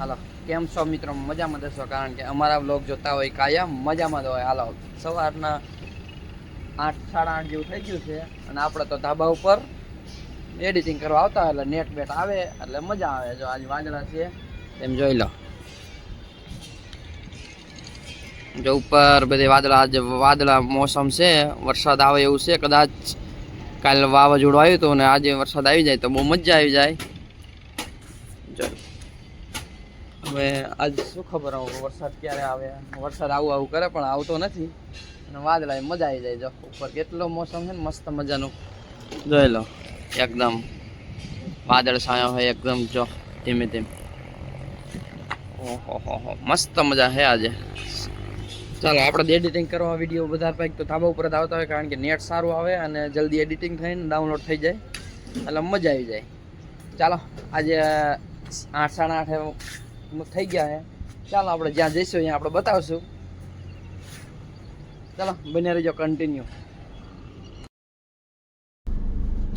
હાલો કેમ છો મિત્રો? મજામાં દેશો, કારણ કે અમારા વ્લોગ જોતા હોય કાયમ મજામાં હોય. હાલો સવારના 8 સાડા 8 જેવું થઈ ગયું છે અને આપણે તો ધાબા ઉપર એડિટિંગ કરવા આવતા એટલે નેટ બેટ આવે એટલે મજા આવે. જો આજ વાદળા છે તેમ જોઈ લો, જો ઉપર બધે વાદળા, આજે વાદળા મોસમ છે, વરસાદ આવે એવું છે. કદાચ કાલે વાવાઝોડું આવ્યું હતું અને આજે વરસાદ આવી જાય તો બહુ મજા આવી જાય. જો હવે આજ શું ખબર વરસાદ ક્યારે આવે, વરસાદ આવું કરે પણ આવતો નથી અને વાદળા મજા આવી જાય. જો ઉપર કેટલો મોસમ છે ને મસ્ત મજાનું, જોઈ લો એકદમ વાદળ છાયો હોય એકદમ. જો ધીમે ધીમે ઓહો મસ્ત મજા છે આજે. ચાલો આપણે એડિટિંગ કરવા વિડીયો બધા પાક તો ધાબા ઉપર જ આવતા હોય, કારણ કે નેટ સારું આવે અને જલ્દી એડિટિંગ થઈને ડાઉનલોડ થઈ જાય એટલે મજા આવી જાય. ચાલો આજે 8 સાડા 8 થઈ ગયા છે. ચાલો આપણે જ્યાં જઈશું અહીંયા આપણે બતાવશું. ચાલો બને રહીજો કન્ટિન્યુ.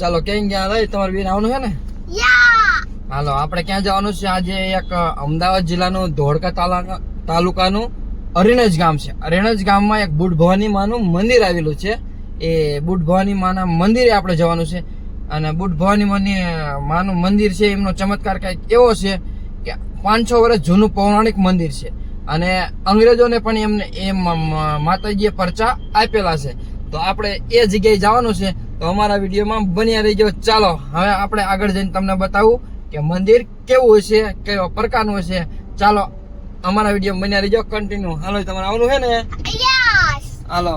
ચાલો ક્યાં ગયા લઈ તમારે બેન આવવાનું છે ને? હાલો આપણે ક્યાં જવાનું છે આજે? એક અમદાવાદ જિલ્લાનું ધોળકા તાલુકાનું અરેણજ ગામ છે. અરેણજ ગામમાં એક બુટ ભવાની માનું મંદિર આવેલું છે. એ બુટ ભવાની માના મંદિરે આપણે જવાનું છે. અને બુટ ભવાની માનું મંદિર છે, એમનો ચમત્કાર કંઈક એવો છે કે 500 વર્ષ જૂનું પૌરાણિક મંદિર છે અને અંગ્રેજોને પણ એમને એ માતાજીએ પરચા આપેલા છે. તો આપણે એ જગ્યાએ જવાનું છે, તો અમારા વિડીયોમાં બન્યા રહીજો. ચાલો હવે આપણે આગળ જઈને તમને બતાવું કે મંદિર કેવું હશે, કેવો પ્રકારનું હશે. ચાલો અમારા વિડીયો બન્યા રહીજો કન્ટિન્યુ. હાલો તમારે આવવાનું છે ને? હાલો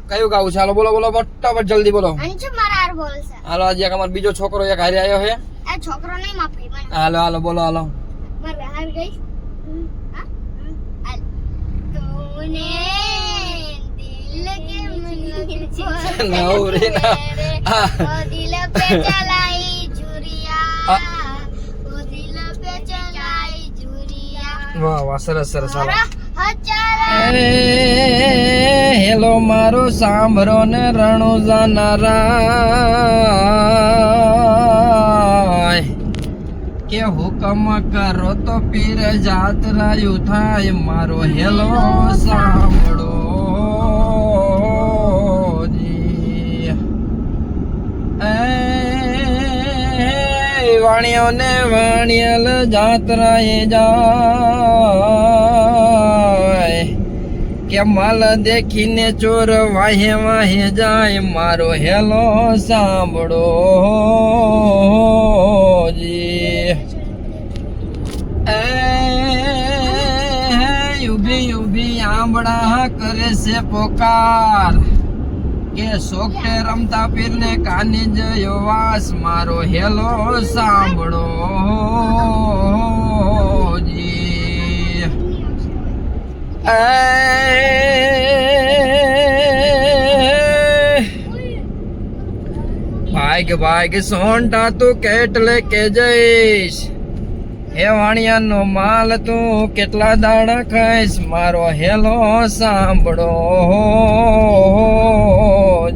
કયું ગાવું છે? હાલો બોલો બોલો ફટાફટ જલ્દી બોલો. હાલો આજે એક અમારો બીજો છોકરો એક હારે આવ્યો છે. છોકરો નહીં માફી મને. હાલો હાલો બોલો હાલો. મારે હાર ગઈ. તૂને દિલ કે મને નવરી ના ઓ દિલ पे चलाई चुरिया ઓ દિલ पे चलाई चुरिया. વાહ વાહ સરસ સરસ. હાલો હચારા હેલો મારો સાંભળો ને રણુ જાનારા કે હુકમ કરો તો પીર જાત રાયું થાય. મારો હેલો સાંભળો જી. વાણિયો ને વાણિયલ જાત્રાએ જાય કે માલ દેખીને ચોર વાહે વાહે જાય. મારો હેલો સાંભળો જી. ઉભી ઉભી આંબળા કરે છે પોકાર કે સોકટે રમતા પીર ને કાની જયો વાસ. મારો હેલો સાંભળો જી. ભાગ ભાગ સોંટા તું કેટલે કે જઈશ, હે વાણિયાનો માલ તું કેટલા દાડા ખાઈશ. મારો હેલો સાંભળો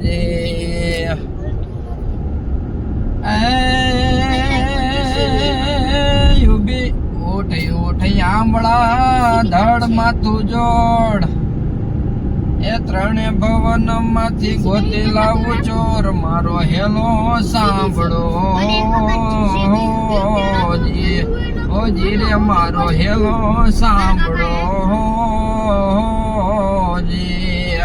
જી. ઉભી ઉઠી ઉઠી આંબળા ધડ માથું જોડ, એ ત્રણે ભવન માંથી ગોતી લાવું ચોર. મારો હેલો સાંભળો જી. ઓ જી રે મારો હેલો સાંભળો જી.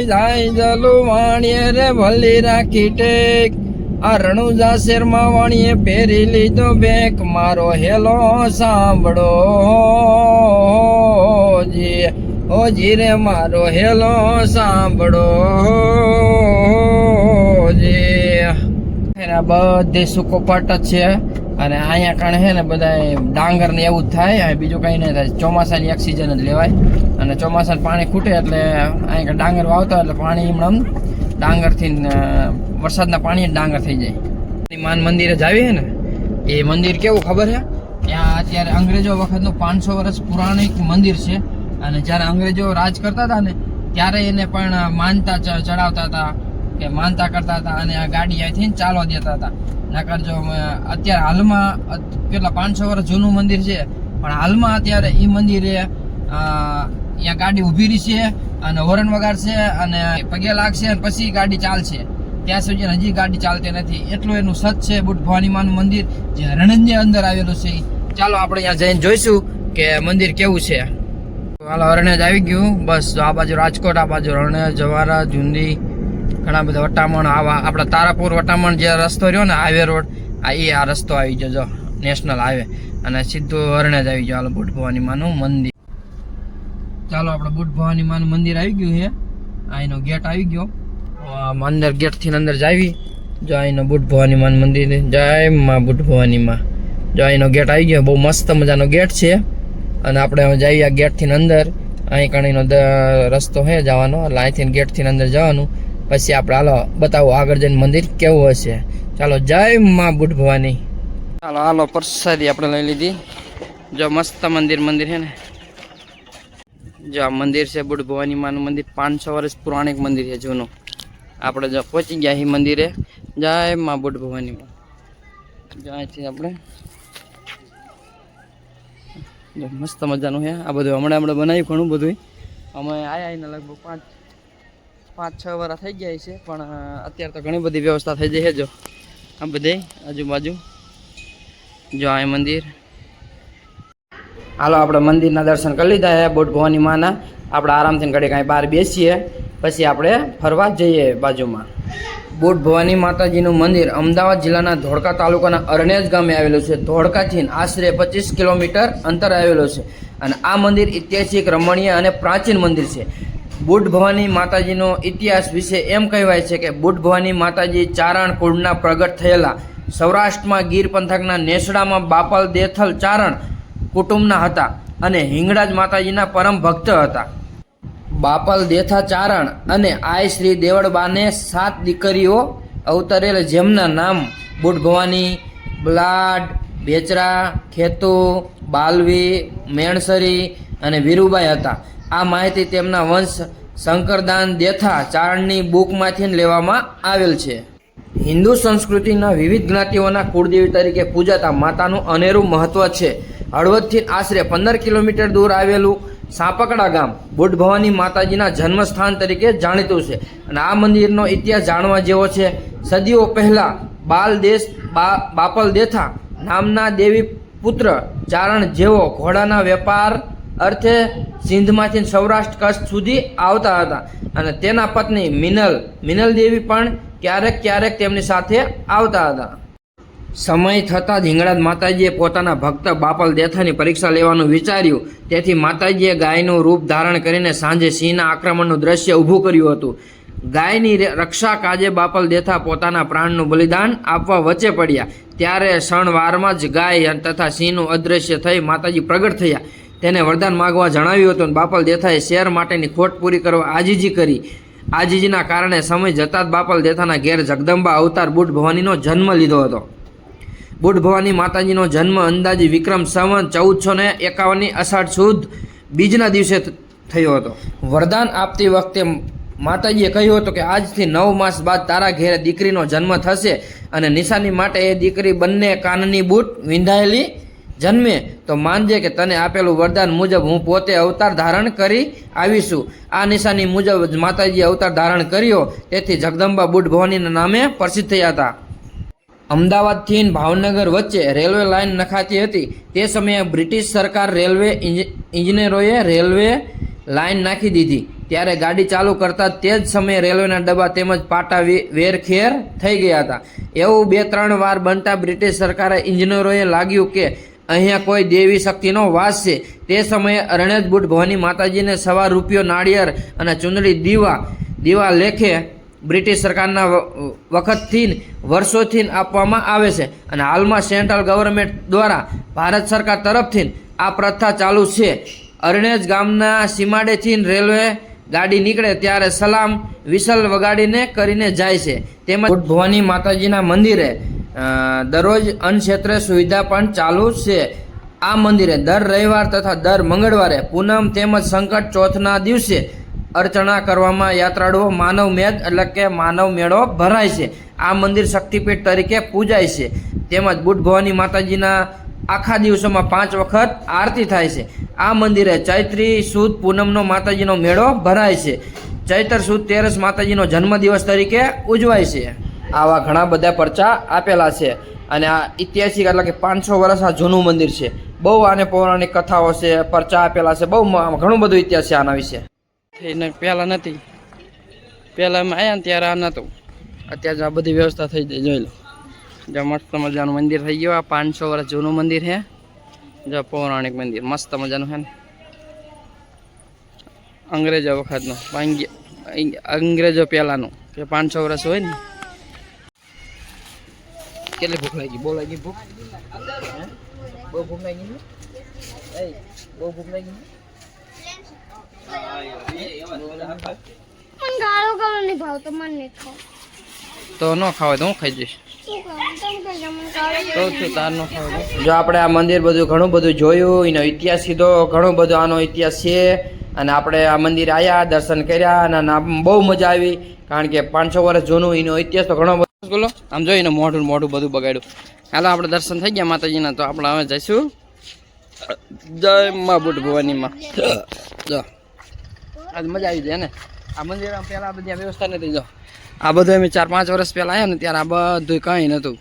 જાય જલુ વાણીએ રે ભલી રાખી ટેક, આ રણુજા શેરમાં વાણીએ પહેરી લીધો બેક. મારો હેલો સાંભળો જી. ઓ જી રે મારો હેલો સાંભળો જી. બધે સૂકો પાટ જ છે અને અહીંયા કારણે છે ને બધા ડાંગર ને એવું જ થાય. બીજું કઈ નહીં થાય. ચોમાસાની એક સિઝન જ લેવાય અને ચોમાસાનું પાણી ખૂટે એટલે અહીંયા ડાંગર વાવતા એટલે પાણી હમણાં ડાંગરથી વરસાદના પાણી ડાંગર થઈ જાય. માન મંદિરે જ આવી ને, એ મંદિર કેવું ખબર છે? ત્યાં અત્યારે અંગ્રેજો વખતનું 500 વર્ષ પુરાણિક મંદિર છે અને જ્યારે અંગ્રેજો રાજ કરતા હતા ને ત્યારે એને પણ માનતા ચડાવતા હતા કે માનતા કરતા હતા અને આ ગાડી અહીંથી ચાલવા દેતા હતા. નકર જો અત્યારે હાલમાં કેટલા 500 વર્ષ જૂનું મંદિર છે, પણ હાલમાં અત્યારે એ મંદિરે અહીંયા ગાડી ઊભી રહી છે અને હોરન વગાડશે અને પગે લાગશે અને પછી ગાડી ચાલશે. ત્યાં સુધી હજી ગાડી ચાલતી નથી. એટલું એનું સત છે બુટ ભવાની માનું મંદિર જે રણંજની અંદર આવેલું છે. ચાલો આપણે અહીંયા જઈને જોઈશું કે મંદિર કેવું છે. હાલો રણેજ આવી ગયું. બસ આ બાજુ રાજકોટ, આ બાજુ રણેજ, જવારા, જુંદી, ઘણા બધા વટામણ. આવા આપણા તારાપુર વટામણ જે રસ્તો રહ્યો ને હાઈવે રોડ, આ રસ્તો આવી ગયો જો નેશનલ હાઈવે, અને સીધું રણેજ આવી ગયો. હાલો બુટ ભવાની માનું મંદિર. ચાલો આપણે બુટ ભવાની માનું મંદિર આવી ગયું છે. અહીંનો ગેટ આવી ગયો. અંદર ગેટ થી અંદર જાવી જો અહીંનો બુટ ભવાની માનું મંદિર. જય માં બુટ ભવાની માં. જો અહીંનો ગેટ આવી ગયો. બહુ મસ્ત મજાનો ગેટ છે અને આપણે હવે જઈએ આ ગેટ થી અંદર. અહીં કણીનો રસ્તો છે જવાનો, એટલે અહીંથી ગેટ થી અંદર જવાનું. પછી આપણે હાલો બતાવો આગળ જઈને મંદિર કેવું હશે. ચાલો જય માં બુટ ભવાની. ચાલો હાલો પ્રસાદી આપણે લઈ લીધી. જો મસ્ત મંદિર છે ને. જો આ મંદિર છે બુટ ભવાની માનું મંદિર. 500 વર્ષ પુરાણિક મંદિર છે જૂનું. આપણે જો પહોંચી ગયા છીએ મંદિરે. જય માં બુટ ભવાની માં. જો અહીંથી આપણે જો મસ્ત મજાનું છે આ બધું. હમણાં બનાવ્યું ઘણું બધું. અમે આવ્યા એને લગભગ 5-6 વર્ષ થઈ ગયા છે, પણ અત્યારે તો ઘણી બધી વ્યવસ્થા થઈ જાય છે. જો આ બધે આજુબાજુ જો આ મંદિર. હાલો આપણે મંદિરના દર્શન કરી લીધા છે બુટ ભવાની માના. આપણે આરામથી ઘડી કાંઈ બહાર બેસીએ, પછી આપણે ફરવા જઈએ બાજુમાં. બુટ ભવાની માતાજીનું મંદિર અમદાવાદ જિલ્લાના ધોળકા તાલુકાના અરણેજ ગામે આવેલું છે. ધોળકાથી આશરે 25 કિલોમીટર અંતર આવેલું છે અને આ મંદિર ઐતિહાસિક, રમણીય અને પ્રાચીન મંદિર છે. બુટ ભવાની માતાજીનો ઇતિહાસ વિશે એમ કહેવાય છે કે બુટ ભવાની માતાજી ચારણ કુળના પ્રગટ થયેલા સૌરાષ્ટ્રમાં ગીર પંથકના નેસડામાં બાપલ દેથલ ચારણ કુટુંબના હતા અને હિંગળાજ માતાજીના પરમ ભક્ત હતા. બાપલ દેથા ચારણ અને આય શ્રી દેવળબાને 7 દીકરીઓ અવતરેલ, જેમના નામ બુટ ભવાની, બ્લાડ, બેચરા, ખેતુ, બાલવી, મેણસરી અને વીરુબાઈ હતા. આ માહિતી તેમના વંશ શંકરદાન દેથા ચારણની બુકમાંથી લેવામાં આવેલ છે. હિન્દુ સંસ્કૃતિના વિવિધ જ્ઞાતિઓના કુળદેવી તરીકે પૂજાતા માતાનું અનેરું મહત્વ છે. હળવદથી આશરે 15 કિલોમીટર દૂર આવેલું સાપકડા ગામ બુટ ભવાની માતાજીના જન્મસ્થાન તરીકે જાણીતું છે અને આ મંદિરનો ઇતિહાસ જાણવા જેવો છે. સદીઓ પહેલા બાપલ દેથા નામના દેવી પુત્ર ચારણ જેવો ઘોડાના વેપાર અર્થે સિંધમાંથી સૌરાષ્ટ્ર કચ્છ સુધી આવતા હતા અને તેના પત્ની મિનલ દેવી પણ ક્યારેક તેમની સાથે આવતા હતા. સમય થતાં જ હિંગળાજ માતાજીએ પોતાના ભક્ત બાપલ દેથાની પરીક્ષા લેવાનું વિચાર્યું. તેથી માતાજીએ ગાયનું રૂપ ધારણ કરીને સાંજે સિંહના આક્રમણનું દ્રશ્ય ઊભું કર્યું હતું. ગાયની રક્ષા કાજે બાપલ દેથા પોતાના પ્રાણનું બલિદાન આપવા વચ્ચે પડ્યા. ત્યારે ક્ષણવારમાં જ ગાય તથા સિંહનું અદૃશ્ય થઈ માતાજી પ્રગટ થયા. તેને વરદાન માગવા જણાવ્યું હતું. બાપલ દેથાએ શેર માટેની ખોટ પૂરી કરવા આજીજી કરી. આજીજીના કારણે સમય જતાં જ બાપલ દેથાના ઘેર જગદંબા અવતાર બુટ ભવાનીનો જન્મ લીધો હતો. બુટ ભવાની માતાજીનો જન્મ અંદાજે વિક્રમ સંવત 1451 અષાઢ સુદ બીજના દિવસે થયો હતો. વરદાન આપતી વખતે માતાજીએ કહ્યું હતું કે આજથી 9 માસ બાદ તારા ઘેરે દીકરીનો જન્મ થશે અને નિશાની માટે એ દીકરી બંને કાનની બૂટ વિંધાયેલી જન્મે તો માનજે કે તને આપેલું વરદાન મુજબ હું પોતે અવતાર ધારણ કરી આવીશું. આ નિશાની મુજબ માતાજીએ અવતાર ધારણ કર્યો, તેથી જગદંબા બુટ ભવાનીના નામે પ્રસિદ્ધ થયા હતા. અમદાવાદથી ભાવનગર વચ્ચે રેલવે લાઇન નખાતી હતી. તે સમયે બ્રિટિશ સરકાર રેલવે ઇજનેરોએ રેલવે લાઇન નાખી દીધી. ત્યારે ગાડી ચાલુ કરતા તે જ સમયે રેલવેના ડબ્બા તેમજ પાટા વેરખેર થઈ ગયા હતા. એવું 2-3 વાર બનતા બ્રિટિશ સરકારે ઇજનેરોએ લાગ્યું કે અહીંયા કોઈ દેવી શક્તિનો વાસ છે. તે સમયે અરણેજ બુટ ભવાની માતાજીને ₹1 નાળિયેર અને ચુંદડી દીવા લેખે બ્રિટિશ સરકારના વખતથી વર્ષોથી આપવામાં આવે છે અને હાલમાં સેન્ટ્રલ ગવર્મેન્ટ દ્વારા ભારત સરકાર તરફથી આ પ્રથા ચાલુ છે. અરણેજ ગામના સીમાડેથી રેલવે ગાડી નીકળે ત્યારે સલામ વિસલ વગાડીને કરીને જાય છે. તેમજ બુટ ભવાની માતાજીના મંદિરે દરરોજ અન્નક્ષેત્ર સુવિધા પણ ચાલુ છે. આ મંદિરે દર રવિવાર તથા દર મંગળવારે પૂનમ તેમજ સંકટ ચોથના દિવસે અર્ચના કરવામાં યાત્રાળુઓ માનવ મેદ એટલે કે માનવ મેળો ભરાય છે. આ મંદિર શક્તિપીઠ તરીકે પૂજાય છે. તેમજ બુટ ભવાની માતાજીના આખા દિવસોમાં 5 વખત આરતી થાય છે. આ મંદિરે ચૈત્રી સુદ પૂનમનો માતાજીનો મેળો ભરાય છે. ચૈત્ર સુદ તેરસ માતાજીનો જન્મદિવસ તરીકે ઉજવાય છે. આવા ઘણા બધા પરચા આપેલા છે અને આ ઐતિહાસિક એટલે કે 500 વર્ષ આ જૂનું મંદિર છે. બહુ આને પૌરાણિક કથાઓ છે, પરચા આપેલા છે, બહુ ઘણું બધું ઇતિહાસ છે આના વિશે. એને પહેલાં નથી, પહેલાં અમે આવ્યા ને ત્યારે આ નહોતું. અત્યારે આ બધી વ્યવસ્થા થઈ જાય, જોઈ લો. જો મસ્ત મજાનું મંદિર થઈ ગયું. આ 500 વર્ષ જૂનું મંદિર છે. જો પૌરાણિક મંદિર મસ્ત મજાનું છે ને, અંગ્રેજો વખતનું, અંગ્રેજો પહેલાંનું કે 500 વર્ષ હોય ને. કેટલી ભૂખ લાગી? બહુ લાગી ભૂખ? બહુ ભૂખ લાગી છે? બહુ ભૂખ લાગી? મને ગાળો ગાળો નહીં ભાવતો, મને નહીં ખાવ તો ન ખાવે તો હું ખાઈ જઈશ. શું ખાવ તમે કહેજો મને ગાળો તો શું તાર ન ખાવે? જો આપણે આ મંદિર બધું ઘણું બધું જોયું, એનો ઇતિહાસ કીધો, ઘણો બધો આનો ઇતિહાસ છે. અને આપણે આ મંદિર આવ્યા, દર્શન કર્યા અને બહુ મજા આવી. કારણ કે 500 વર્ષ જૂનું એનો ઇતિહાસ તો ઘણો બધો. બોલો આમ જોઈને મોઢું બધું બગાડ્યું. હાલો આપણે દર્શન થઈ ગયા માતાજીના, તો આપણે હવે જઈશું જય મા બુટ ભવાનીમાં. જો આજ મજા આવી જાય ને. આ મંદિર પહેલાં બધી આ વ્યવસ્થા નથી. જો આ બધું અમે 4-5 વર્ષ પહેલાં આવ્યા ને ત્યારે આ બધું કંઈ નહોતું.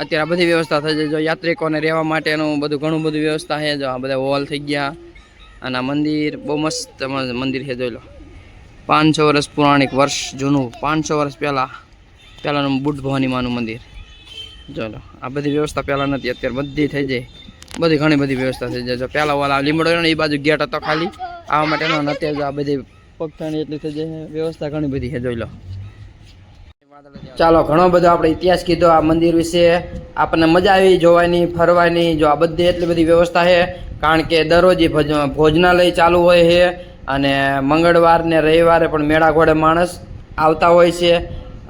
અત્યારે આ બધી વ્યવસ્થા થઈ જાય. જો યાત્રિકોને રહેવા માટેનું બધું ઘણું બધું વ્યવસ્થા છે. જો આ બધા હોલ થઈ ગયા અને આ મંદિર બહુ મસ્ત મંદિર છે. જોઈ લો, 500 વર્ષ પૌરાણિક વર્ષ જૂનું, 500 વર્ષ પહેલાંનું બુટ ભવાની માનું મંદિર. ચાલો આ બધી વ્યવસ્થા પહેલાં નથી, અત્યારે બધી થઈ જાય. બધી ઘણી બધી વ્યવસ્થા થઈ જાય. જો પહેલાં વાળા લીમડો ને એ બાજુ ગેટ હતો ખાલી આવવા માટેનો, અત્યારે જો આ બધી પગથાણી એટલી થઈ જાય. વ્યવસ્થા ઘણી બધી છે, જોઈ લો. ચાલો ઘણો બધો આપણે ઇતિહાસ કીધો આ મંદિર વિશે. આપણને મજા આવી જોવાની, ફરવાની. જો આ બધી એટલી બધી વ્યવસ્થા છે, કારણ કે દરરોજ ભોજનાલય ચાલુ હોય છે અને મંગળવાર ને રવિવારે પણ મેળા ઘોડે માણસ આવતા હોય છે.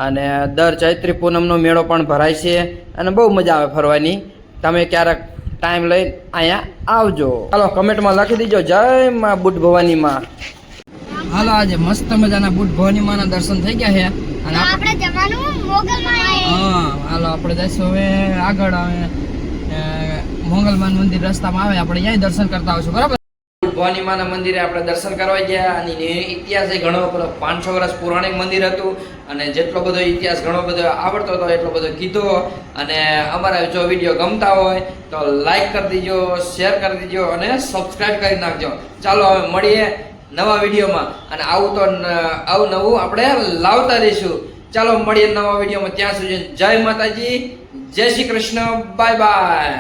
અને દર ચૈત્રી પૂનમનો મેળો પણ ભરાય છે અને બહુ મજા આવે ફરવાની. તમે ક્યારેક ટાઈમ લઈને અહીંયા આવજો. ચાલો કમેન્ટમાં લખી દીજો જય મા બુટ ભવાનીમાં. હાલો આજે મસ્ત મજાના બુટ ભવાની માના દર્શન થઈ ગયા છે અને આપણે જવાનું મોગલમાં. હા હાલો આપણે જઈશું હવે આગળ. આવે મોગલમાન મંદિર રસ્તામાં આવે, આપણે અહીંયા દર્શન કરતા આવશું. બરાબર. ભવાની માના મંદિરે આપણે દર્શન કરવા ગયા અને ઇતિહાસ એ ઘણો 500 વર્ષ પૌરાણિક મંદિર હતું અને જેટલો બધો ઇતિહાસ ઘણો બધો આવડતો હતો એટલો બધો કીધો. અને અમારા જો વિડીયો ગમતા હોય તો લાઈક કરી દીજો, શેર કરી દીજો અને સબસ્ક્રાઈબ કરી નાખજો. ચાલો હવે મળીએ નવા વિડીયોમાં અને આવું નવું આપણે લાવતા રહીશું. ચાલો મળીએ નવા વિડીયોમાં. ત્યાં સુધી જય માતાજી, જય શ્રી કૃષ્ણ, બાય બાય.